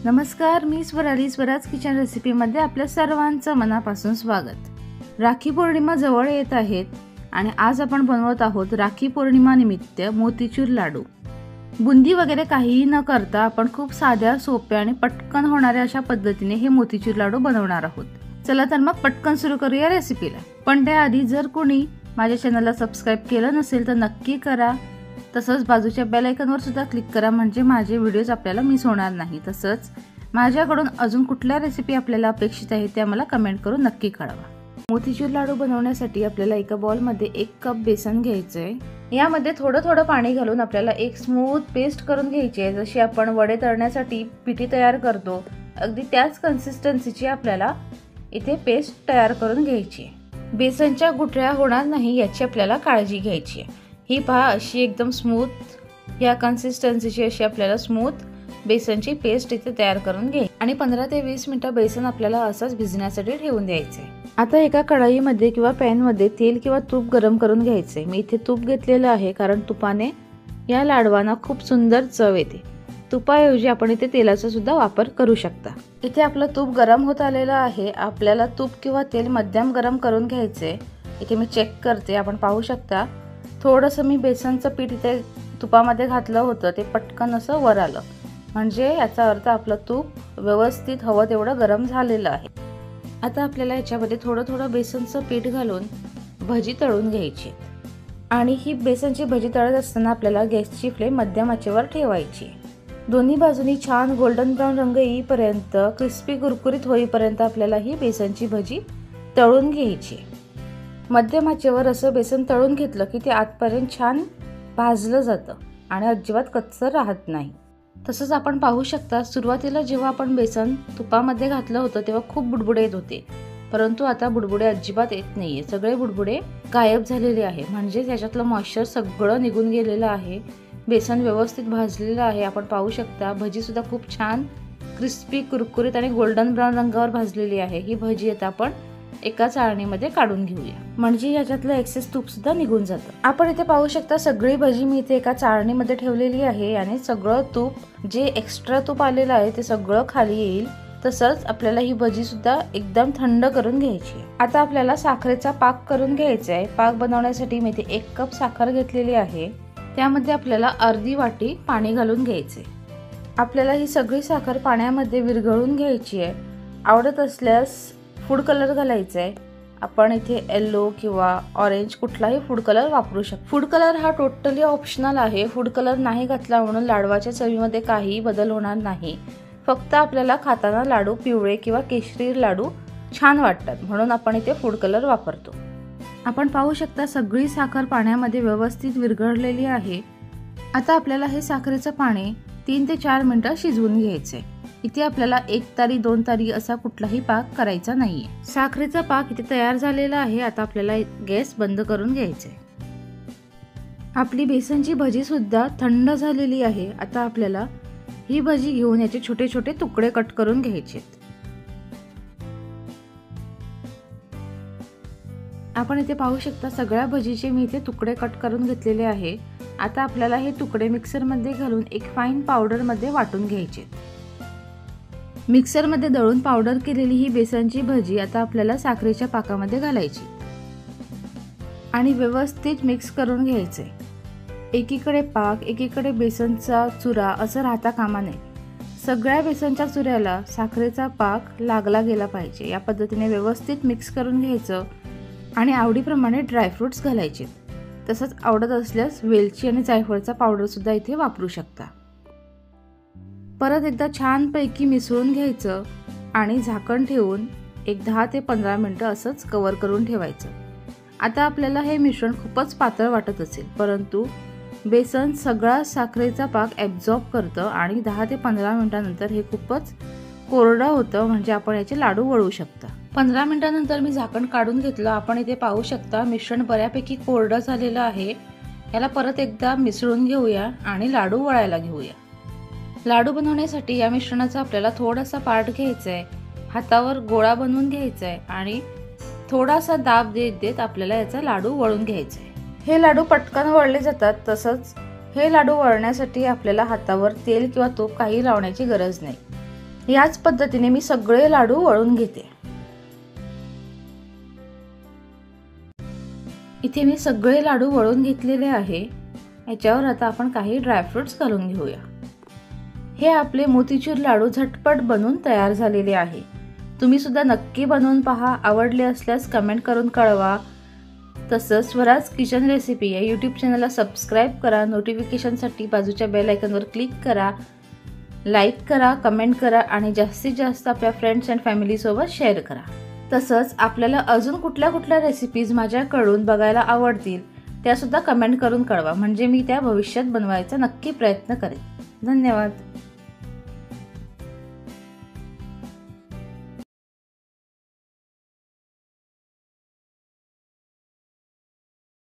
नमस्कार, मी स्वराली स्वराज किचन रेसिपीमध्ये आपल्या सर्वांचं मनापासून स्वागत। राखी पौर्णिमा जवळ येत आहेत आणि आज आपण बनवत आहोत राखी पौर्णिमा निमित्त मोतीचूर लाडू। बुंदी वगैरे काहीही न करता आपण खूप साध्या, सोप्या आणि पटकन होणाऱ्या अशा पद्धतीने हे मोतीचूर लाडू बनवणार आहोत। चला तर मग पटकन सुरू करूया रेसिपीला। पण त्याआधी जर कोणी माझ्या चॅनलला सबस्क्राइब केलं नसेल तर नक्की करा। तसंच बाजूच्या बेल आयकॉनवर सुद्धा क्लिक करा म्हणजे माझे व्हिडिओज आपल्याला मिस होणार नाही। तसंच माझ्याकडून अजून कुठल्या रेसिपी आपल्याला अपेक्षित आहे त्या मला कमेंट करून नक्की कळवा। मोतीचूर लाडू बनवण्यासाठी आपल्याला एका बाउल मध्ये 1 कप बेसन घ्यायचे आहे। यामध्ये थोडं पाणी घालून आपल्याला एक स्मूथ पेस्ट करून घ्यायची आहे। जशी आपण वडे तळण्यासाठी पिठी तयार करतो अगदी त्याच कन्सिस्टन्सीची आपल्याला इथे पेस्ट तयार करून घ्यायची आहे। बेसनच्या गुठळ्या होणार नाही याची आपल्याला काळजी घ्यायची आहे। ही पहा अशी एकदम स्मूथ या कन्सिस्टन्सीची अशी आपल्याला स्मूथ बेसनची पेस्ट इथे तयार करून घ्यायची आणि 15 ते 20 मिनिटं बेसन आपल्याला असंच भिजण्यासाठी ठेवून द्यायचे। आता एका कढईमध्ये किंवा पॅन मध्ये तेल किंवा तूप गरम करून घ्यायचे। मी इथे तूप घेतलेलं आहे कारण तुपाने या लाडवांना खूप सुंदर चव येते। तुपाऐवजी आपण इथे तेलाचा सुद्धा वापर करू शकता। इथे आपलं तूप गरम होत आलेलं आहे। आपल्याला तूप किंवा तेल मध्यम गरम करून घ्यायचे। इथे मी चेक करते, आपण पाहू शकता थोडंसं मी बेसनचं पीठ इथे तुपामध्ये घातलं होतं, ते पटकन असं वर आलं म्हणजे याचा अर्थ आपलं तूप व्यवस्थित हवं तेवढं गरम झालेलं आहे। आता आपल्याला याच्यामध्ये थोडं बेसनचं पीठ घालून भजी तळून घ्यायची आणि ही बेसनची भजी तळत असताना आपल्याला गॅसची फ्लेम मध्यम आचेवर ठेवायची। दोन्ही बाजूनी छान गोल्डन ब्राऊन रंग येईपर्यंत, क्रिस्पी कुरकुरीत होईपर्यंत आपल्याला ही बेसनची भजी तळून घ्यायची। मध्यम आचेवर असं बेसन तळून घेतलं की ते आतपर्यंत छान भाजलं जातं आणि अजिबात कच्चं राहत नाही। तसंच आपण पाहू शकता सुरुवातीला जेव्हा आपण बेसन तुपामध्ये घातलं होतं तेव्हा खूप बुडबुडे येत होते, परंतु आता बुडबुडे अजिबात येत नाहीये। सगळे बुडबुडे गायब झालेले आहे म्हणजे त्याच्यातलं मॉइश्चर सगळं निघून गेलेलं आहे। बेसन व्यवस्थित भाजलेलं आहे। आपण पाहू शकता भजी सुद्धा खूप छान क्रिस्पी कुरकुरीत आणि गोल्डन ब्राऊन रंगावर भाजलेली आहे। ही भजी आता आपण एका चाळणीमध्ये काढून घेऊया म्हणजे याच्यातलं एक्सेस तूप सुद्धा निघून जातं। आपण इथे पाहू शकता सगळी भजी मी इथे एका चाळणीमध्ये ठेवलेली आहे आणि सगळं तूप जे एक्स्ट्रा तूप आलेलं आहे ते सगळं खाली येईल। तसंच आपल्याला ही भजी सुद्धा एकदम थंड करून घ्यायची। आता आपल्याला साखरेचा पाक करून घ्यायचा आहे। पाक बनवण्यासाठी मी इथे 1 कप साखर घेतलेली आहे। त्यामध्ये आपल्याला अर्धी वाटी पाणी घालून घ्यायचे। आपल्याला ही सगळी साखर पाण्यामध्ये विरघळून घ्यायची आहे। आवडत असल्यास फूड कलर घालायचा आहे। आपण इथे येलो किंवा ऑरेंज कुठलाही फूड कलर वापरू शकतो। फूड कलर हा टोटली ऑप्शनल आहे। फूड कलर नाही घातला म्हणून लाडवाच्या चवीमध्ये काही बदल होणार नाही। फक्त आपल्याला खाताना लाडू पिवळे किंवा केशरी लाडू छान वाटतात म्हणून आपण इथे फूड कलर वापरतो। आपण पाहू शकता सगळी साखर पाण्यामध्ये व्यवस्थित विरघळलेली आहे। आता आपल्याला हे साखरेचं पाणी 3 ते 4 मिनिटं शिजवून घ्यायचे। इथे आपल्याला 1 तारी 2 तारी असा कुठलाही पाक करायचा नाहीये। साखरेचा पाक इथे तयार झालेला आहे। आता आपल्याला गॅस बंद करून घ्यायचे। आपली बेसनची भजी सुद्धा थंड झालेली आहे। आता आपल्याला ही भजी घेऊन याचे छोटे तुकडे कट करून घ्यायचे। आपण इथे पाहू शकता सगळ्या भजीचे मी इथे तुकडे कट करून घेतलेले आहे। आता आपल्याला हे तुकडे मिक्सर मध्ये घालून एक फाईन पावडर मध्ये वाटून घ्यायचे। मिक्सर मध्ये दळून पावडर केलेली ही बेसनची भजी आता आपल्याला साखरेच्या पाकामध्ये घालायची आणि व्यवस्थित मिक्स करून घ्यायचे। एकीकडे पाक एकीकडे बेसनचा चुरा असं राहता कामा नये। सगळ्या बेसनच्या चुऱ्याला साखरेचा पाक लागला गेला पाहिजे। या पद्धतीने व्यवस्थित मिक्स करून घ्यायचं आणि आवडीप्रमाणे ड्रायफ्रुट्स घालायचे। तसंच आवडत असल्यास वेलची आणि जायफळचा पावडर सुद्धा इथे वापरू शकता। परत एकदा छानपैकी मिसळून घ्यायचं आणि झाकण ठेवून एक 10 ते 15 मिनिटं असंच कव्हर करून ठेवायचं। आता आपल्याला हे मिश्रण खूपच पातळ वाटत असेल परंतु बेसन सगळा साखरेचा पाक ॲब्झॉर्ब करतं आणि 10 ते 15 मिनिटांनंतर हे खूपच कोरडं होतं म्हणजे आपण याचे लाडू वळू शकता। 15 मिनिटांनंतर मी झाकण काढून घेतलं। आपण इथे पाहू शकता मिश्रण बऱ्यापैकी कोरडं झालेलं आहे। याला परत एकदा मिसळून घेऊया आणि लाडू वळायला घेऊया। लाडू बनवण्यासाठी या मिश्रणाचा आपल्याला थोडासा पार्ट घ्यायचा आहे, हातावर गोळा बनवून घ्यायचा आहे आणि थोडासा दाब देत देत आपल्याला याचा लाडू वळून घ्यायचा आहे। हे लाडू पटकन वळले जातात। तसंच हे लाडू वळण्यासाठी आपल्याला हातावर तेल किंवा तूप काही लावण्याची गरज नाही। याच पद्धतीने मी सगळे लाडू वळून घेते। इथे मी सगळे लाडू वळून घेतलेले आहे। याच्यावर आता आपण काही ड्रायफ्रुट्स घालून घेऊया। हे आपले मोतीचूर लाडू झटपट बनवून तयार झालेले आहे। तुम्ही सुद्धा नक्की बनवून पहा। आवडले असल्यास कमेंट करून कळवा। तसंच स्वराज किचन रेसिपी या यूट्यूब चॅनलला सबस्क्राईब करा। नोटिफिकेशनसाठी बाजूच्या बेल आयकॉनवर क्लिक करा। लाईक करा, कमेंट करा आणि जास्तीत जास्त आपल्या फ्रेंड्स अँड फॅमिलीसोबत शेअर करा। तसंच आपल्याला अजून कुठल्या रेसिपीज माझ्याकडून बघायला आवडतील त्यासुद्धा कमेंट करून कळवा, म्हणजे मी त्या भविष्यात बनवायचा नक्की प्रयत्न करेन। धन्यवाद।